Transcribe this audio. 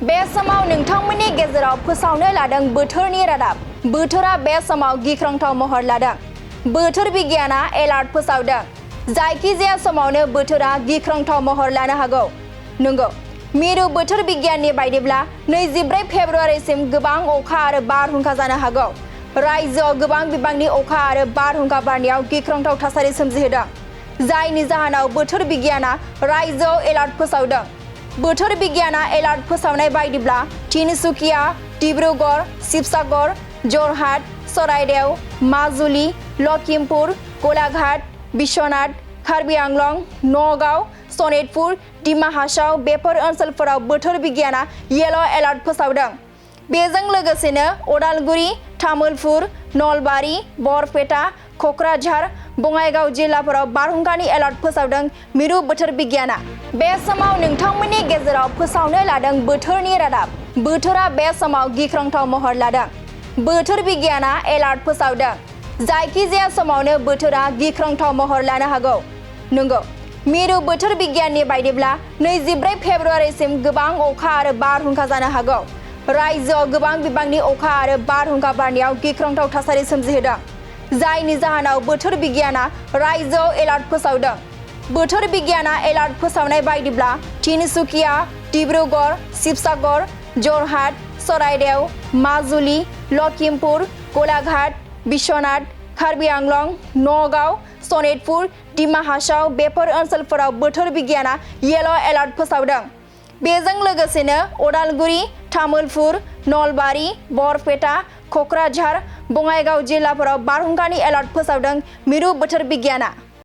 बे समाव नोंथांमोननि गेजेराव फोसावनो लादों बोथोरनि रादाब। बोथोरा बे समाव गिख्रंथाव महर लादों। बोथोर बिगियाना एलार्ट फोसावदों। जायखिजाया समावनो बोथोरा गिख्रंथाव महर लानो हागौ। नंगौ, मिरु बोथोर बिगियाननि बायदिब्ला 24 फेब्रुआरिसिम गोबां अखा आरो बारहुंखा जानो हागौ। रायजोआव गोबां बिबांनि अखा आरो बारहुंखा बारनायाव गिख्रंथाव थासारि सोमजिहोदों, जायनि जाहोनाव बोथोर बिगियाना रायजोआव एलार्ट फोसावदों। बोथोर बिगियाना एलार्ट फोसावनाय बायदिब्ला तिनसुकिया, डिब्रुगड़, शिवसागर, जरहाट, चराइदेव, माजुली, लखिमपुर, गलाघाट, बिश्वनाथ, कार्बि आंलं, नगाव, सनितपुर, डिमा हासाव बेफोर ओनसोलफोराव बोथोर बिगियाना येलो एलार्ट फोसावदों। बेजों लोगोसेनो उदालगुरि, तामुलपुर, नलबारि, बरपेटा, कक्राझार, बङाइगाव जिल्लाफोराव बारहुंखानि एलार्ट फोसावदों मिरु बोथोर बिगियाना। बे समाव नोंथांमोननि गेजेराव फोसावनो लादों बोथोरनि रादाब। बोथोरा बे समाव गिख्रंथाव महर लादों। बोथोर बिगियाना एलार्ट फोसावदों। जायखिजाया समावनो बोथोरा गिख्रंथाव महर लानो हागौ। नंगौ, मिरु बोथोर बिगियाननि बायदिब्ला 24 फेब्रुआरिसिम गोबां अखा आरो बारहुंखा जानो हागौ। रायजोआव गोबां बिबांनि अखा आरो बारहुंखा बारनायाव गिख्रंथाव थासारि सोमजिहोदों, जायनि जाहोनाव बोथोर बिगियाना रायजोआव एलार्ट फोसावदों। बोथोर बिगियाना एलार्ट फोसावनाय बायदिब्ला तिनसुकिया, डिब्रुगड़, शिवसागर, जरहाट, चराइदेव, माजुली, लखिमपुर, गलाघाट, बिश्वनाथ, कार्बि आंलं, नगाव, सनितपुर, डिमा हासाव बेफोर ओनसोलफोराव बोथोर बिगियाना येलो एलार्ट फोसावदों। बेजों लोगोसेनो उदालगुरि, तामुलपुर, नलबारि, बरपेटा, कक्राझार, बङाइगाव जिल्लाफोराव बारहुंखानि एलार्ट फोसावदों मिरु बोथोर बिगियाना।